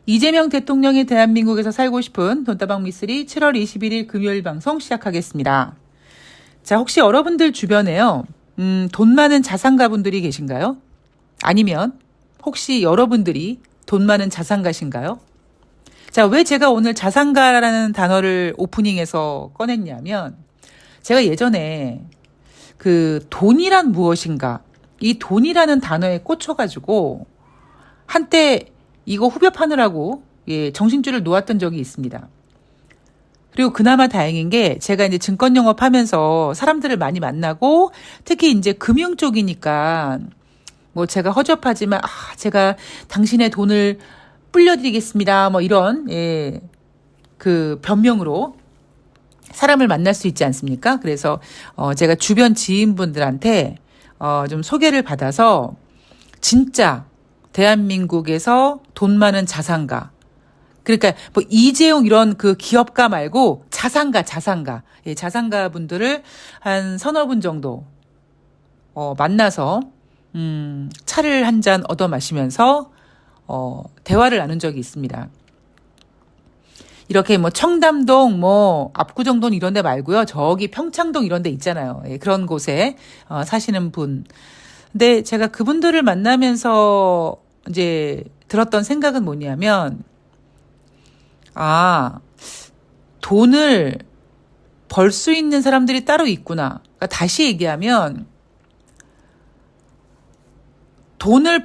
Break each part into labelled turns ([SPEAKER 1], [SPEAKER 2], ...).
[SPEAKER 1] 이재명 대통령이 대한민국에서 살고 싶은 돈다방 미쓰리 7월 21일 금요일 방송 시작하겠습니다. 자, 혹시 여러분들 주변에요, 돈 많은 자산가분들이 계신가요? 아니면 혹시 여러분들이 돈 많은 자산가신가요? 자, 왜 제가 오늘 자산가라는 단어를 오프닝에서 꺼냈냐면, 제가 예전에 그 돈이란 무엇인가, 이 돈이라는 단어에 꽂혀가지고 한때 이거 후벼 파느라고 정신줄을 놓았던 적이 있습니다. 그리고 그나마 다행인 게 제가 이제 증권 영업하면서 사람들을 많이 만나고 특히 이제 금융 쪽이니까 뭐 제가 허접하지만 제가 당신의 돈을 불려드리겠습니다. 뭐 이런 그 변명으로 사람을 만날 수 있지 않습니까? 그래서 제가 주변 지인분들한테 좀 소개를 받아서 진짜 대한민국에서 돈 많은 자산가. 그러니까 뭐 이재용 이런 그 기업가 말고 자산가. 자산가 분들을 한 서너 분 정도 만나서 차를 한 잔 얻어 마시면서 대화를 나눈 적이 있습니다. 이렇게 뭐 청담동 뭐 압구정동 이런 데 말고요. 저기 평창동 이런 데 있잖아요. 그런 곳에 사시는 분. 근데 제가 그분들을 만나면서 이제 들었던 생각은 뭐냐면, 돈을 벌 수 있는 사람들이 따로 있구나. 그러니까 다시 얘기하면, 돈을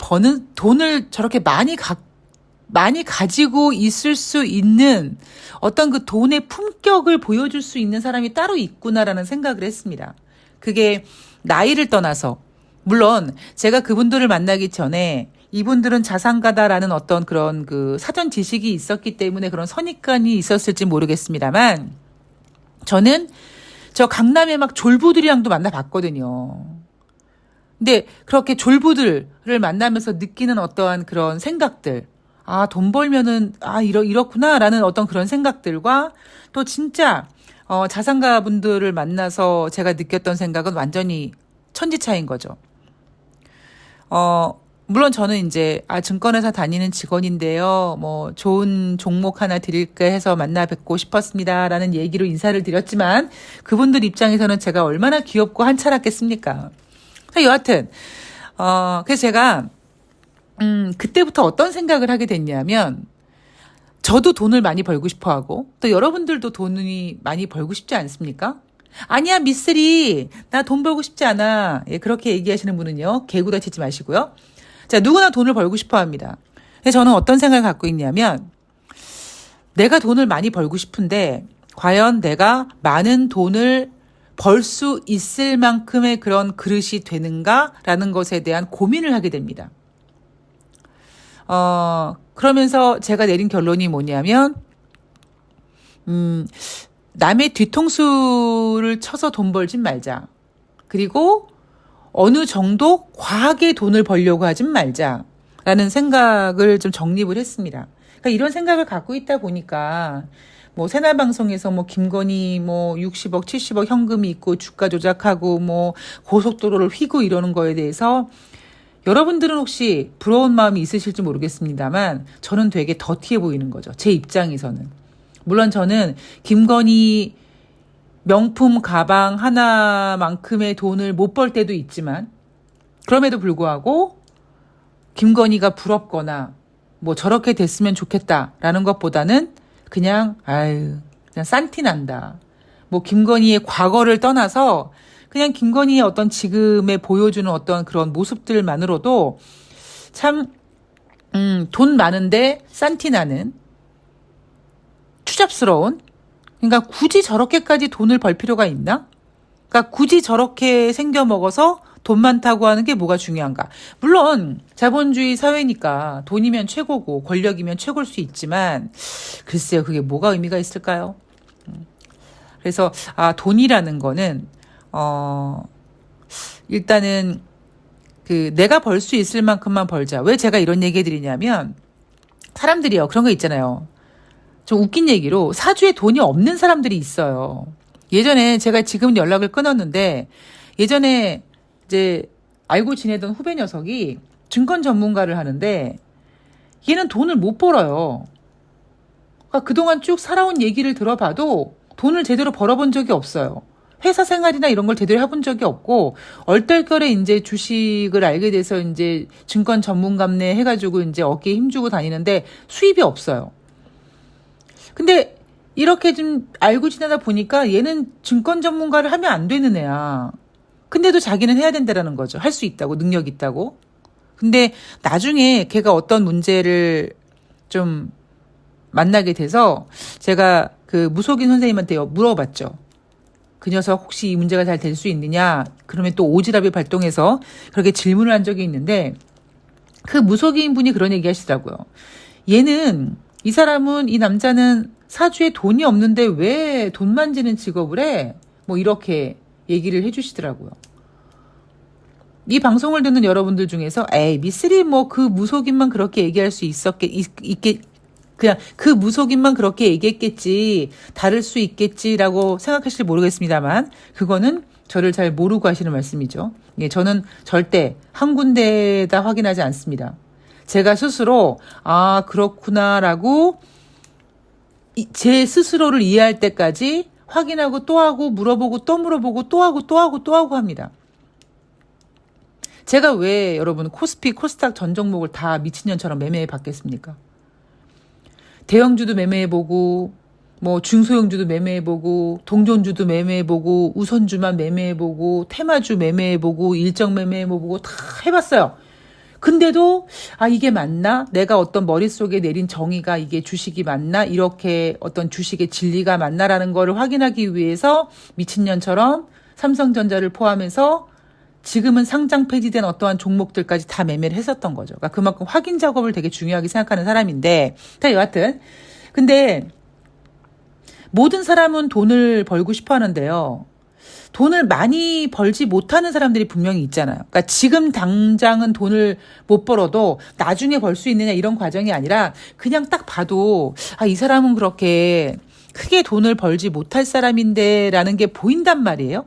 [SPEAKER 1] 저렇게 많이 가지고 있을 수 있는 어떤 그 돈의 품격을 보여줄 수 있는 사람이 따로 있구나라는 생각을 했습니다. 그게 나이를 떠나서, 물론 제가 그분들을 만나기 전에 이분들은 자산가다라는 어떤 그런 그 사전 지식이 있었기 때문에 그런 선입관이 있었을지 모르겠습니다만, 저는 저 강남에 막 졸부들이랑도 만나봤거든요. 근데 그렇게 졸부들을 만나면서 느끼는 어떠한 그런 생각들, 돈 벌면은 이렇구나라는 어떤 그런 생각들과 또 진짜 자산가 분들을 만나서 제가 느꼈던 생각은 완전히 천지차이인 거죠. 물론 저는 이제 증권회사 다니는 직원인데요. 뭐 좋은 종목 하나 드릴까 해서 만나 뵙고 싶었습니다라는 얘기로 인사를 드렸지만 그분들 입장에서는 제가 얼마나 귀엽고 한차랐겠습니까? 여하튼 그래서 제가 그때부터 어떤 생각을 하게 됐냐면, 저도 돈을 많이 벌고 싶어 하고 또 여러분들도 돈이 많이 벌고 싶지 않습니까? 아니야 미쓰리 나 돈 벌고 싶지 않아. 그렇게 얘기하시는 분은요, 개구라 치지 마시고요. 자, 누구나 돈을 벌고 싶어 합니다. 근데 저는 어떤 생각을 갖고 있냐면, 내가 돈을 많이 벌고 싶은데 과연 내가 많은 돈을 벌 수 있을 만큼의 그런 그릇이 되는가라는 것에 대한 고민을 하게 됩니다. 그러면서 제가 내린 결론이 뭐냐면, 남의 뒤통수를 쳐서 돈 벌진 말자. 그리고 어느 정도 과하게 돈을 벌려고 하진 말자. 라는 생각을 좀 정립을 했습니다. 그러니까 이런 생각을 갖고 있다 보니까 뭐 새날방송에서 뭐 김건희 뭐 60억, 70억 현금이 있고 주가 조작하고 뭐 고속도로를 휘고 이러는 거에 대해서 여러분들은 혹시 부러운 마음이 있으실지 모르겠습니다만 저는 되게 더티해 보이는 거죠. 제 입장에서는. 물론 저는 김건희 명품 가방 하나만큼의 돈을 못 벌 때도 있지만, 그럼에도 불구하고 김건희가 부럽거나 뭐 저렇게 됐으면 좋겠다라는 것보다는 그냥 싼티 난다. 뭐 김건희의 과거를 떠나서 그냥 김건희의 어떤 지금에 보여주는 어떤 그런 모습들만으로도 참 돈 많은데 싼티 나는, 추잡스러운, 그러니까 굳이 저렇게까지 돈을 벌 필요가 있나? 그러니까 굳이 저렇게 생겨 먹어서 돈 많다고 하는 게 뭐가 중요한가? 물론 자본주의 사회니까 돈이면 최고고 권력이면 최고일 수 있지만 글쎄요, 그게 뭐가 의미가 있을까요? 그래서 돈이라는 거는 일단은 그 내가 벌 수 있을 만큼만 벌자. 왜 제가 이런 얘기 드리냐면, 사람들이요, 그런 거 있잖아요. 좀 웃긴 얘기로 사주에 돈이 없는 사람들이 있어요. 예전에 제가 지금 연락을 끊었는데, 예전에 이제 알고 지내던 후배 녀석이 증권 전문가를 하는데 얘는 돈을 못 벌어요. 그러니까 그동안 쭉 살아온 얘기를 들어봐도 돈을 제대로 벌어본 적이 없어요. 회사 생활이나 이런 걸 제대로 해본 적이 없고, 얼떨결에 이제 주식을 알게 돼서 이제 증권 전문감네 해가지고 이제 어깨에 힘주고 다니는데 수입이 없어요. 근데 이렇게 좀 알고 지내다 보니까 얘는 증권 전문가를 하면 안 되는 애야. 근데도 자기는 해야 된다라는 거죠. 할 수 있다고, 능력 있다고. 근데 나중에 걔가 어떤 문제를 좀 만나게 돼서 제가 그 무속인 선생님한테 물어봤죠. 그 녀석 혹시 이 문제가 잘 될 수 있느냐? 그러면 또 오지랖이 발동해서 그렇게 질문을 한 적이 있는데, 그 무속인 분이 그런 얘기 하시더라고요. 얘는, 이 사람은, 이 남자는 사주에 돈이 없는데 왜 돈 만지는 직업을 해? 뭐 이렇게 얘기를 해주시더라고요. 이 방송을 듣는 여러분들 중에서 에이 미쓰리 뭐 그 무속인만 그렇게 얘기할 수 있겠 그냥 그 무속인만 그렇게 얘기했겠지, 다를 수 있겠지라고 생각하실지 모르겠습니다만, 그거는 저를 잘 모르고 하시는 말씀이죠. 예, 저는 절대 한 군데에다 확인하지 않습니다. 제가 스스로 아 그렇구나라고 제 스스로를 이해할 때까지 확인하고 또 하고 물어보고 또 물어보고 또 하고 또 하고 또 하고 합니다. 제가 왜 여러분 코스피 코스닥 전 종목을 다 미친년처럼 매매해 봤겠습니까? 대형주도 매매해보고, 뭐 중소형주도 매매해보고, 동전주도 매매해보고, 우선주만 매매해보고, 테마주 매매해보고, 일정 매매해보고 다 해봤어요. 근데도 아 이게 맞나? 내가 어떤 머릿속에 내린 정의가 이게 주식이 맞나? 이렇게 어떤 주식의 진리가 맞나라는 거를 확인하기 위해서 미친년처럼 삼성전자를 포함해서 지금은 상장 폐지된 어떠한 종목들까지 다 매매를 했었던 거죠. 그러니까 그만큼 확인 작업을 되게 중요하게 생각하는 사람인데, 여하튼 근데 모든 사람은 돈을 벌고 싶어 하는데요. 돈을 많이 벌지 못하는 사람들이 분명히 있잖아요. 그러니까 지금 당장은 돈을 못 벌어도 나중에 벌 수 있느냐 이런 과정이 아니라 그냥 딱 봐도 아, 이 사람은 그렇게 크게 돈을 벌지 못할 사람인데라는 게 보인단 말이에요.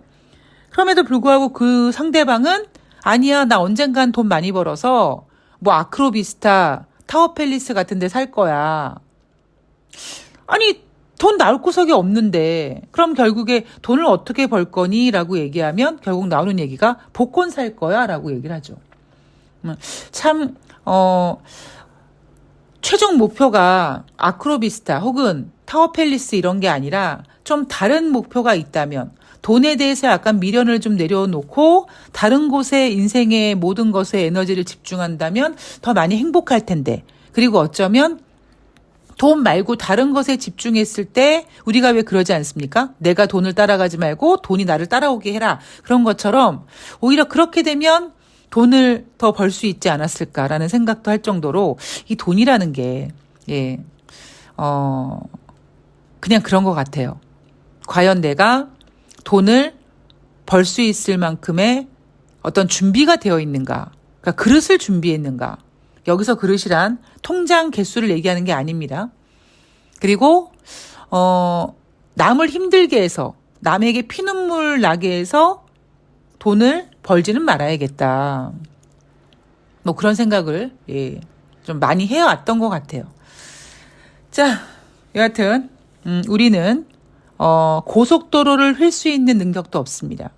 [SPEAKER 1] 그럼에도 불구하고 그 상대방은 아니야 나 언젠간 돈 많이 벌어서 뭐 아크로비스타 타워팰리스 같은 데 살 거야. 아니 돈 나올 구석이 없는데 그럼 결국에 돈을 어떻게 벌 거니? 라고 얘기하면 결국 나오는 얘기가 복권 살 거야 라고 얘기를 하죠. 참 최종 목표가 아크로비스타 혹은 타워팰리스 이런 게 아니라 좀 다른 목표가 있다면 돈에 대해서 약간 미련을 좀 내려놓고 다른 곳에 인생의 모든 것에 에너지를 집중한다면 더 많이 행복할 텐데, 그리고 어쩌면 돈 말고 다른 것에 집중했을 때 우리가 왜 그러지 않습니까? 내가 돈을 따라가지 말고 돈이 나를 따라오게 해라. 그런 것처럼 오히려 그렇게 되면 돈을 더 벌 수 있지 않았을까라는 생각도 할 정도로 이 돈이라는 게 그냥 그런 것 같아요. 과연 내가 돈을 벌 수 있을 만큼의 어떤 준비가 되어 있는가? 그러니까 그릇을 준비했는가? 여기서 그릇이란 통장 개수를 얘기하는 게 아닙니다. 그리고 남을 힘들게 해서 남에게 피눈물 나게 해서 돈을 벌지는 말아야겠다. 뭐 그런 생각을 좀 많이 해왔던 것 같아요. 자, 여하튼 우리는 고속도로를 휠 수 있는 능력도 없습니다.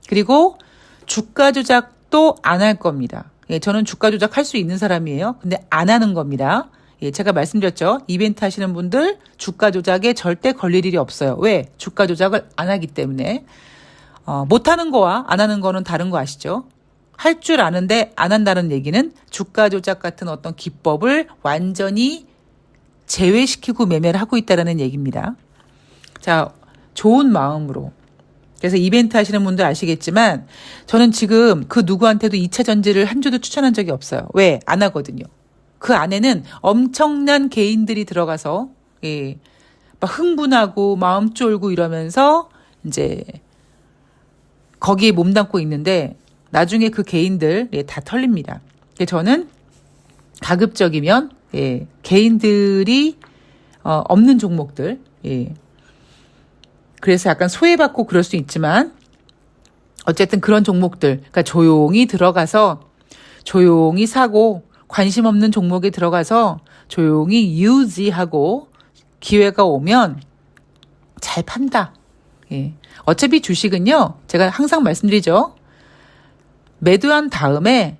[SPEAKER 1] 그리고 주가 조작도 안 할 겁니다. 저는 주가 조작할 수 있는 사람이에요. 근데 안 하는 겁니다. 제가 말씀드렸죠. 이벤트 하시는 분들 주가 조작에 절대 걸릴 일이 없어요. 왜? 주가 조작을 안 하기 때문에. 못하는 거와 안 하는 거는 다른 거 아시죠? 할 줄 아는데 안 한다는 얘기는 주가 조작 같은 어떤 기법을 완전히 제외시키고 매매를 하고 있다는 얘기입니다. 자, 좋은 마음으로. 그래서 이벤트 하시는 분들 아시겠지만 저는 지금 그 누구한테도 2차 전지를 한 주도 추천한 적이 없어요. 왜? 안 하거든요. 그 안에는 엄청난 개인들이 들어가서 막 흥분하고 마음 쫄고 이러면서 이제 거기에 몸담고 있는데 나중에 그 개인들 다 털립니다. 저는 가급적이면 개인들이 없는 종목들 그래서 약간 소외받고 그럴 수 있지만 어쨌든 그런 종목들, 그러니까 조용히 들어가서 조용히 사고 관심 없는 종목에 들어가서 조용히 유지하고 기회가 오면 잘 판다. 예. 어차피 주식은요, 제가 항상 말씀드리죠. 매도한 다음에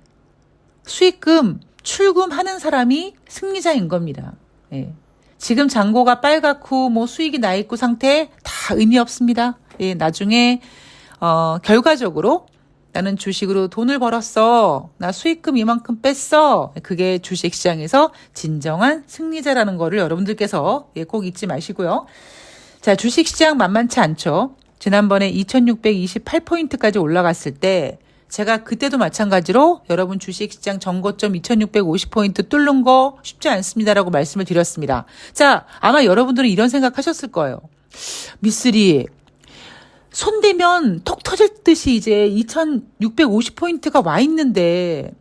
[SPEAKER 1] 수익금 출금하는 사람이 승리자인 겁니다. 예. 지금 잔고가 빨갛고 뭐 수익이 나 있고 상태 다 의미 없습니다. 예. 나중에 결과적으로 나는 주식으로 돈을 벌었어. 나 수익금 이만큼 뺐어. 그게 주식시장에서 진정한 승리자라는 거를 여러분들께서 꼭 잊지 마시고요. 자, 주식시장 만만치 않죠. 지난번에 2628포인트까지 올라갔을 때 제가 그때도 마찬가지로 여러분 주식시장 전고점 2650포인트 뚫는 거 쉽지 않습니다라고 말씀을 드렸습니다. 자, 아마 여러분들은 이런 생각하셨을 거예요. 미쓰리 손대면 톡 터질 듯이 이제 2650포인트가 와 있는데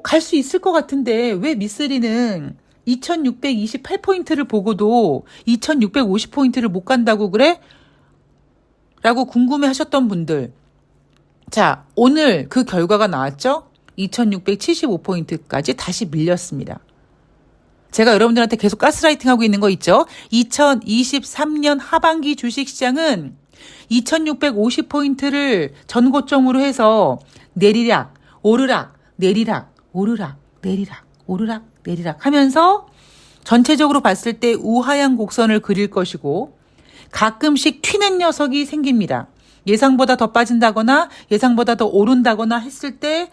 [SPEAKER 1] 갈 수 있을 것 같은데 왜 미쓰리는 2628포인트를 보고도 2650포인트를 못 간다고 그래? 라고 궁금해 하셨던 분들. 자, 오늘 그 결과가 나왔죠? 2675포인트까지 다시 밀렸습니다. 제가 여러분들한테 계속 가스라이팅 하고 있는 거 있죠? 2023년 하반기 주식시장은 2650포인트를 전고점으로 해서 내리락, 오르락, 내리락, 오르락, 내리락, 오르락, 내리락 하면서 전체적으로 봤을 때 우하향 곡선을 그릴 것이고 가끔씩 튀는 녀석이 생깁니다. 예상보다 더 빠진다거나 예상보다 더 오른다거나 했을 때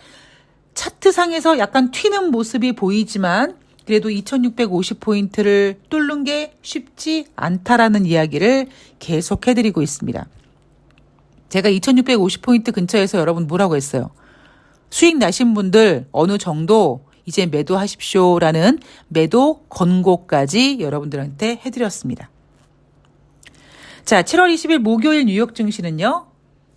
[SPEAKER 1] 차트상에서 약간 튀는 모습이 보이지만 그래도 2650포인트를 뚫는 게 쉽지 않다라는 이야기를 계속 해드리고 있습니다. 제가 2650포인트 근처에서 여러분 뭐라고 했어요? 수익 나신 분들 어느 정도 이제 매도하십시오라는 매도 권고까지 여러분들한테 해드렸습니다. 자, 7월 20일 목요일 뉴욕 증시는요.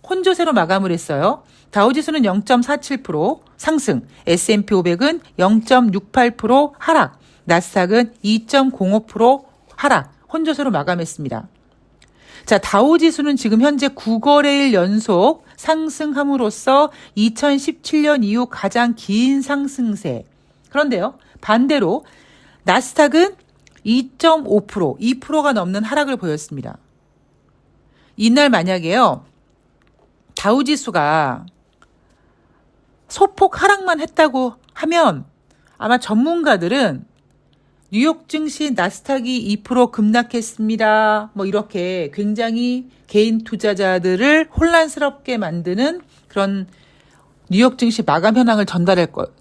[SPEAKER 1] 혼조세로 마감을 했어요. 다우지수는 0.47% 상승, S&P 500은 0.68% 하락, 나스닥은 2.05% 하락, 혼조세로 마감했습니다. 자, 다우지수는 지금 현재 9거래일 연속 상승함으로써 2017년 이후 가장 긴 상승세. 그런데요, 반대로 나스닥은 2.5%, 2%가 넘는 하락을 보였습니다. 이날 만약에요, 다우지수가 소폭 하락만 했다고 하면 아마 전문가들은 뉴욕 증시 나스닥이 2% 급락했습니다. 뭐 이렇게 굉장히 개인 투자자들을 혼란스럽게 만드는 그런 뉴욕 증시 마감 현황을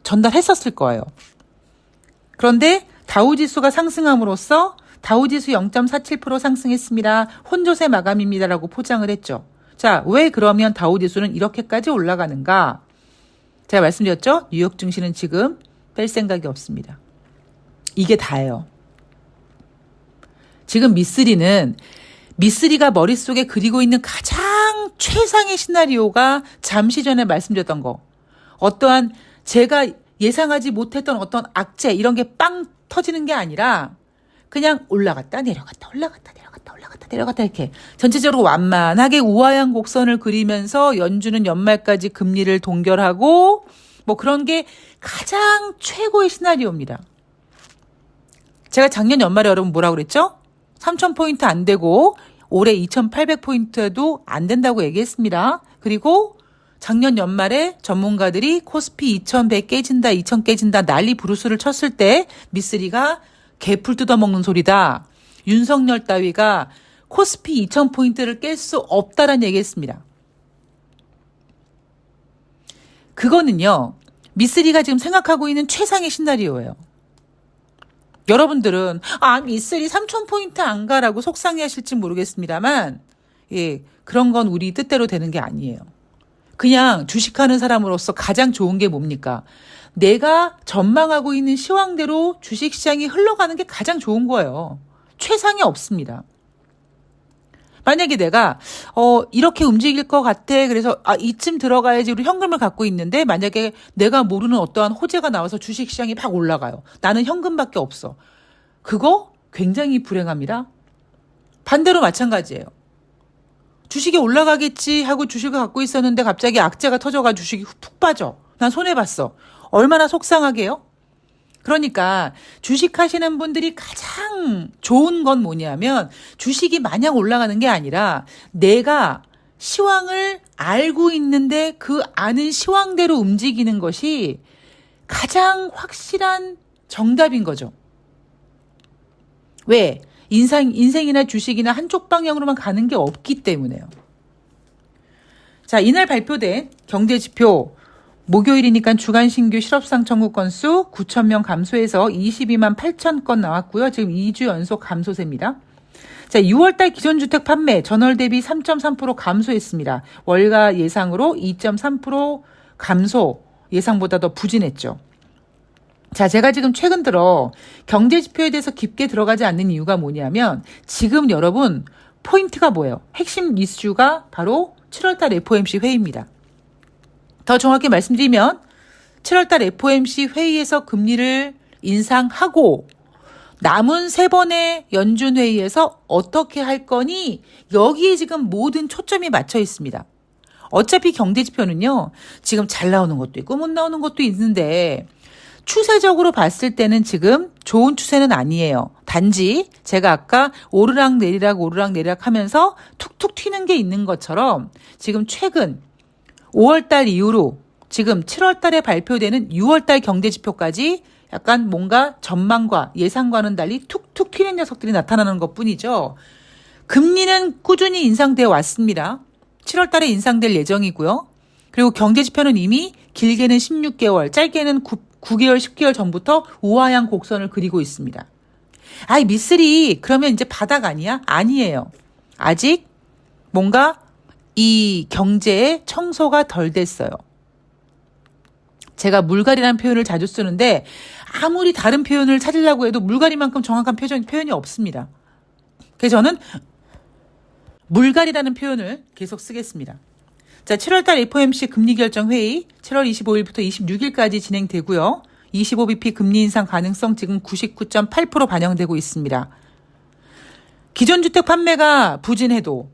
[SPEAKER 1] 전달했었을 거예요. 그런데 다우지수가 상승함으로써 다우지수 0.47% 상승했습니다. 혼조세 마감입니다라고 포장을 했죠. 자, 왜 그러면 다우지수는 이렇게까지 올라가는가? 제가 말씀드렸죠? 뉴욕 증시는 지금 뺄 생각이 없습니다. 이게 다예요. 지금 미쓰리가 머릿속에 그리고 있는 가장 최상의 시나리오가 잠시 전에 말씀드렸던 거. 어떠한 제가 예상하지 못했던 어떤 악재 이런 게 빵 터지는 게 아니라 그냥 올라갔다 내려갔다 올라갔다 내려갔다 올라갔다 내려갔다 이렇게 전체적으로 완만하게 우하향 곡선을 그리면서 연준은 연말까지 금리를 동결하고 뭐 그런 게 가장 최고의 시나리오입니다. 제가 작년 연말에 여러분 뭐라고 그랬죠? 3,000포인트 안 되고 올해 2,800포인트도 안 된다고 얘기했습니다. 그리고 작년 연말에 전문가들이 코스피 2,100 깨진다, 2,000 깨진다 난리 부르스를 쳤을 때 미쓰리가 개풀 뜯어먹는 소리다. 윤석열 따위가 코스피 2,000포인트를 깰 수 없다라는 얘기했습니다. 그거는요. 미쓰리가 지금 생각하고 있는 최상의 시나리오예요. 여러분들은 미쓰리 3,000포인트 안 가라고 속상해하실지 모르겠습니다만 그런 건 우리 뜻대로 되는 게 아니에요. 그냥 주식하는 사람으로서 가장 좋은 게 뭡니까? 내가 전망하고 있는 시황대로 주식시장이 흘러가는 게 가장 좋은 거예요. 최상이 없습니다. 만약에 내가 이렇게 움직일 것 같아. 그래서 이쯤 들어가야지 우리 현금을 갖고 있는데 만약에 내가 모르는 어떠한 호재가 나와서 주식시장이 막 올라가요. 나는 현금밖에 없어. 그거 굉장히 불행합니다. 반대로 마찬가지예요. 주식이 올라가겠지 하고 주식을 갖고 있었는데 갑자기 악재가 터져가 주식이 푹 빠져. 난 손해봤어. 얼마나 속상하게요? 그러니까 주식하시는 분들이 가장 좋은 건 뭐냐면 주식이 마냥 올라가는 게 아니라 내가 시황을 알고 있는데 그 아는 시황대로 움직이는 것이 가장 확실한 정답인 거죠. 왜? 인생이나 주식이나 한쪽 방향으로만 가는 게 없기 때문에요. 자, 이날 발표된 경제지표 목요일이니까 주간 신규 실업상 청구 건수 9,000명 감소해서 22만 8천 건 나왔고요. 지금 2주 연속 감소세입니다. 자, 6월달 기존주택 판매 전월 대비 3.3% 감소했습니다. 월가 예상으로 2.3% 감소, 예상보다 더 부진했죠. 자, 제가 지금 최근 들어 경제지표에 대해서 깊게 들어가지 않는 이유가 뭐냐면 지금 여러분 포인트가 뭐예요? 핵심 이슈가 바로 7월달 FOMC 회의입니다. 더 정확히 말씀드리면 7월달 FOMC 회의에서 금리를 인상하고 남은 3번의 연준 회의에서 어떻게 할 거니 여기에 지금 모든 초점이 맞춰 있습니다. 어차피 경제지표는요. 지금 잘 나오는 것도 있고 못 나오는 것도 있는데 추세적으로 봤을 때는 지금 좋은 추세는 아니에요. 단지 제가 아까 오르락 내리락 하면서 툭툭 튀는 게 있는 것처럼 지금 최근 5월달 이후로 지금 7월달에 발표되는 6월달 경제지표까지 약간 뭔가 전망과 예상과는 달리 툭툭 튀는 녀석들이 나타나는 것뿐이죠. 금리는 꾸준히 인상되어 왔습니다. 7월달에 인상될 예정이고요. 그리고 경제지표는 이미 길게는 16개월, 짧게는 9개월, 10개월 전부터 우하향 곡선을 그리고 있습니다. 아이 미쓰리 그러면 이제 바닥 아니야? 아니에요. 아직 뭔가 이 경제의 청소가 덜 됐어요. 제가 물갈이라는 표현을 자주 쓰는데 아무리 다른 표현을 찾으려고 해도 물갈이만큼 정확한 표현이 없습니다. 그래서 저는 물갈이라는 표현을 계속 쓰겠습니다. 자, 7월달 FOMC 금리 결정 회의 7월 25일부터 26일까지 진행되고요. 25bp 금리 인상 가능성 지금 99.8% 반영되고 있습니다. 기존 주택 판매가 부진해도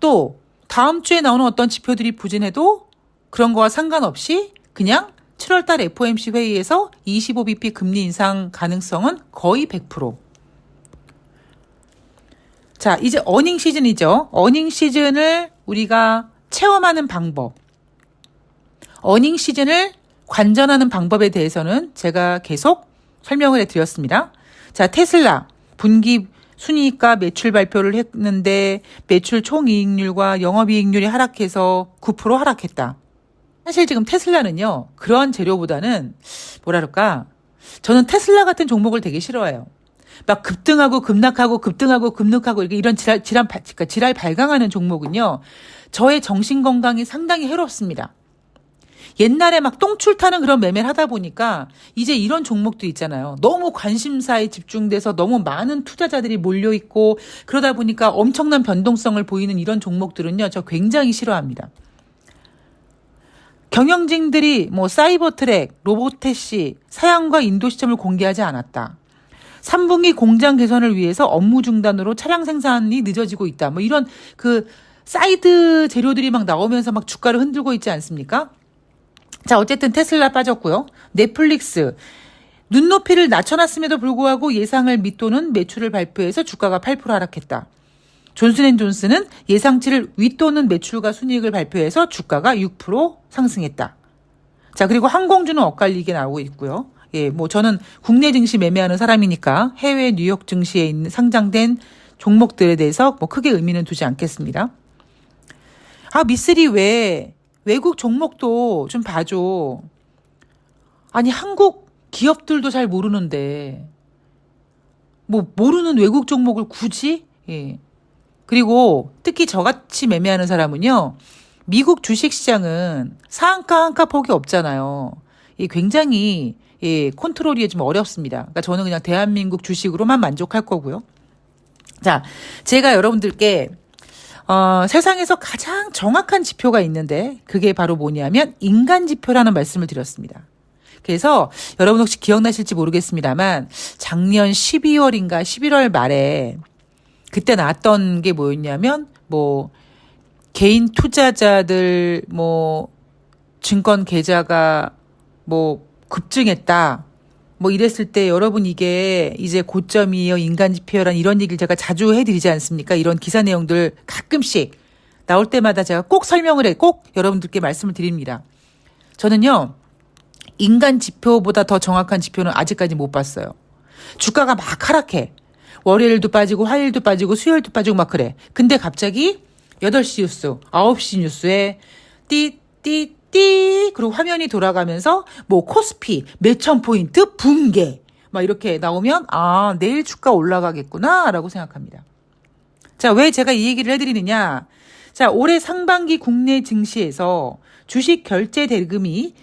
[SPEAKER 1] 또 다음 주에 나오는 어떤 지표들이 부진해도 그런 거와 상관없이 그냥 7월달 FOMC 회의에서 25bp 금리 인상 가능성은 거의 100%. 자, 이제 어닝 시즌이죠. 어닝 시즌을 우리가 체험하는 방법. 어닝 시즌을 관전하는 방법에 대해서는 제가 계속 설명을 해드렸습니다. 자, 테슬라 분기 순이익과 매출 발표를 했는데 매출 총이익률과 영업이익률이 하락해서 9% 하락했다. 사실 지금 테슬라는요. 그런 재료보다는 뭐랄까 저는 테슬라 같은 종목을 되게 싫어해요. 막 급등하고 급락하고 급등하고 급락하고 이런 지랄 발광하는 종목은요. 저의 정신 건강이 상당히 해롭습니다. 옛날에 막 똥줄 타는 그런 매매를 하다 보니까 이제 이런 종목도 있잖아요. 너무 관심사에 집중돼서 너무 많은 투자자들이 몰려있고 그러다 보니까 엄청난 변동성을 보이는 이런 종목들은요. 저 굉장히 싫어합니다. 경영진들이 뭐 사이버트랙, 로보택시, 사양과 인도 시점을 공개하지 않았다. 3분기 공장 개선을 위해서 업무 중단으로 차량 생산이 늦어지고 있다. 뭐 이런 그 사이드 재료들이 막 나오면서 막 주가를 흔들고 있지 않습니까? 자, 어쨌든 테슬라 빠졌고요. 넷플릭스 눈높이를 낮춰놨음에도 불구하고 예상을 밑도는 매출을 발표해서 주가가 8% 하락했다. 존슨앤존슨은 예상치를 윗도는 매출과 순이익을 발표해서 주가가 6% 상승했다. 자, 그리고 항공주는 엇갈리게 나오고 있고요. 예, 뭐 저는 국내 증시 매매하는 사람이니까 해외 뉴욕 증시에 있는 상장된 종목들에 대해서 뭐 크게 의미는 두지 않겠습니다. 아, 미쓰리 왜 외국 종목도 좀 봐줘. 아니, 한국 기업들도 잘 모르는데 뭐 모르는 외국 종목을 굳이? 예. 그리고 특히 저같이 매매하는 사람은요. 미국 주식시장은 상한가 한가 폭이 없잖아요. 이 굉장히 컨트롤이 좀 어렵습니다. 그러니까 저는 그냥 대한민국 주식으로만 만족할 거고요. 자, 제가 여러분들께 세상에서 가장 정확한 지표가 있는데 그게 바로 뭐냐면 인간지표라는 말씀을 드렸습니다. 그래서 여러분 혹시 기억나실지 모르겠습니다만 작년 12월인가 11월 말에 그때 나왔던 게 뭐였냐면 뭐 개인 투자자들 뭐 증권 계좌가 뭐 급증했다. 뭐 이랬을 때 여러분 이게 이제 고점이에요. 인간지표란 이런 얘기를 제가 자주 해드리지 않습니까? 이런 기사 내용들 가끔씩 나올 때마다 제가 꼭 꼭 여러분들께 말씀을 드립니다. 저는요. 인간지표보다 더 정확한 지표는 아직까지 못 봤어요. 주가가 막 하락해. 월요일도 빠지고 화요일도 빠지고 수요일도 빠지고 막 그래. 근데 갑자기 8시 뉴스, 9시 뉴스에 띠 그리고 화면이 돌아가면서 뭐 코스피 몇천 포인트 붕괴 막 이렇게 나오면 아 내일 주가 올라가겠구나라고 생각합니다. 자, 왜 제가 이 얘기를 해드리느냐. 자, 올해 상반기 국내 증시에서 주식 결제 대금이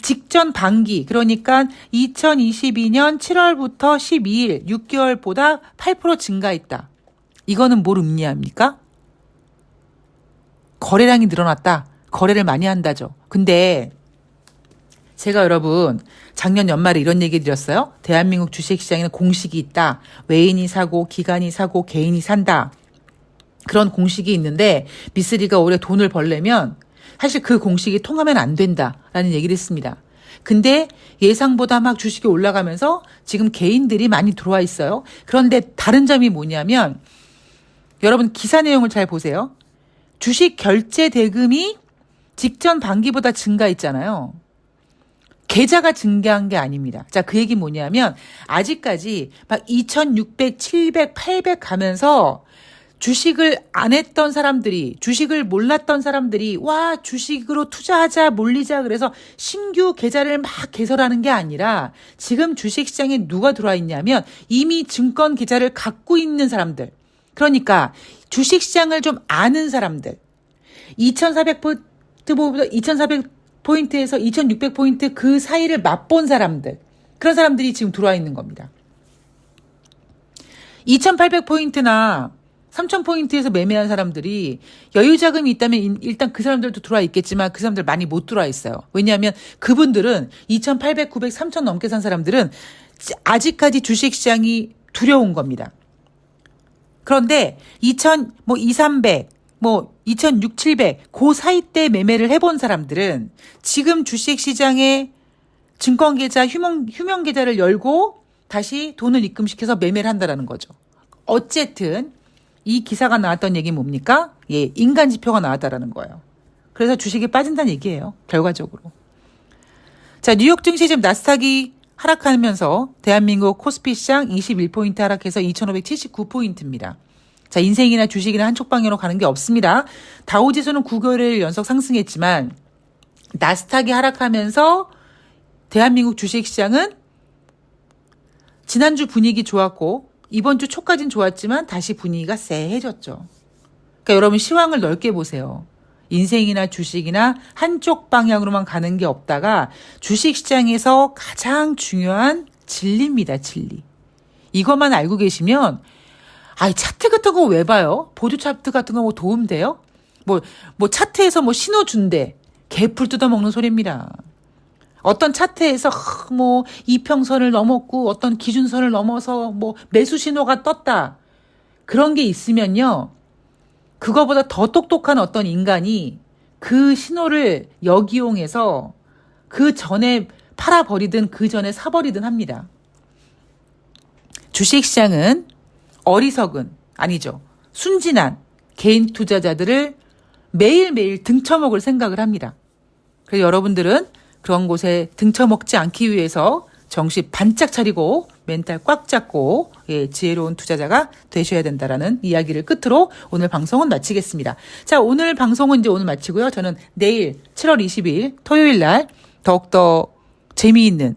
[SPEAKER 1] 직전 반기 그러니까 2022년 7월부터 12일 6개월보다 8% 증가했다. 이거는 뭘 의미합니까? 거래량이 늘어났다. 거래를 많이 한다죠. 근데 제가 여러분 작년 연말에 이런 얘기 드렸어요. 대한민국 주식시장에는 공식이 있다. 외인이 사고 기관이 사고 개인이 산다. 그런 공식이 있는데 미쓰리가 올해 돈을 벌려면 사실 그 공식이 통하면 안 된다라는 얘기를 했습니다. 근데 예상보다 막 주식이 올라가면서 지금 개인들이 많이 들어와 있어요. 그런데 다른 점이 뭐냐면 여러분 기사 내용을 잘 보세요. 주식 결제 대금이 직전 반기보다 증가했잖아요. 계좌가 증가한 게 아닙니다. 자, 그 얘기 뭐냐면 아직까지 막 2,600, 700, 800 가면서 주식을 안 했던 사람들이, 주식을 몰랐던 사람들이 와 주식으로 투자하자 몰리자 그래서 신규 계좌를 막 개설하는 게 아니라 지금 주식시장에 누가 들어와 있냐면 이미 증권 계좌를 갖고 있는 사람들. 그러니까 주식시장을 좀 아는 사람들. 2,400포인트에서 2,600포인트 그 사이를 맛본 사람들. 그런 사람들이 지금 들어와 있는 겁니다. 2,800포인트나 3,000포인트에서 매매한 사람들이 여유 자금이 있다면 일단 그 사람들도 들어와 있겠지만 그 사람들 많이 못 들어와 있어요. 왜냐하면 그분들은 2,800, 900, 3,000 넘게 산 사람들은 아직까지 주식시장이 두려운 겁니다. 그런데 2,300, 2,600, 700 그 사이 때 매매를 해본 사람들은 지금 주식시장에 증권계좌, 휴명계좌를 열고 다시 돈을 입금시켜서 매매를 한다는 거죠. 어쨌든 이 기사가 나왔던 얘기는 뭡니까? 예, 인간지표가 나왔다라는 거예요. 그래서 주식이 빠진다는 얘기예요. 결과적으로. 자, 뉴욕 증시 지금 나스닥이 하락하면서 대한민국 코스피 시장 21포인트 하락해서 2,579포인트입니다. 자, 인생이나 주식이나 한쪽 방향으로 가는 게 없습니다. 다우지수는 9개월 연속 상승했지만 나스닥이 하락하면서 대한민국 주식시장은 지난주 분위기 좋았고 이번 주 초까지는 좋았지만 다시 분위기가 쎄해졌죠. 그러니까 여러분 시황을 넓게 보세요. 인생이나 주식이나 한쪽 방향으로만 가는 게 없다가 주식시장에서 가장 중요한 진리입니다. 진리. 이것만 알고 계시면 차트 같은 거 왜 봐요? 보조 차트 같은 거 뭐 도움돼요? 차트에서 신호 준대. 개풀 뜯어먹는 소리입니다. 어떤 차트에서 이평선을 넘었고 어떤 기준선을 넘어서 매수 신호가 떴다. 그런 게 있으면요. 그거보다 더 똑똑한 어떤 인간이 그 신호를 역이용해서 그 전에 팔아버리든 그 전에 사버리든 합니다. 주식시장은 어리석은 아니죠. 순진한 개인 투자자들을 매일매일 등쳐먹을 생각을 합니다. 그래서 여러분들은 그런 곳에 등쳐먹지 않기 위해서 정신 반짝 차리고 멘탈 꽉 잡고 지혜로운 투자자가 되셔야 된다라는 이야기를 끝으로 오늘 방송은 마치겠습니다. 자, 오늘 방송은 이제 오늘 마치고요. 저는 내일 7월 20일 토요일 날 더욱더 재미있는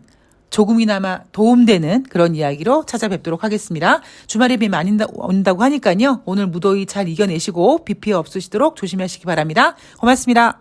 [SPEAKER 1] 조금이나마 도움되는 그런 이야기로 찾아뵙도록 하겠습니다. 주말에 비 많이 온다고 하니까요. 오늘 무더위 잘 이겨내시고 비 피해 없으시도록 조심하시기 바랍니다. 고맙습니다.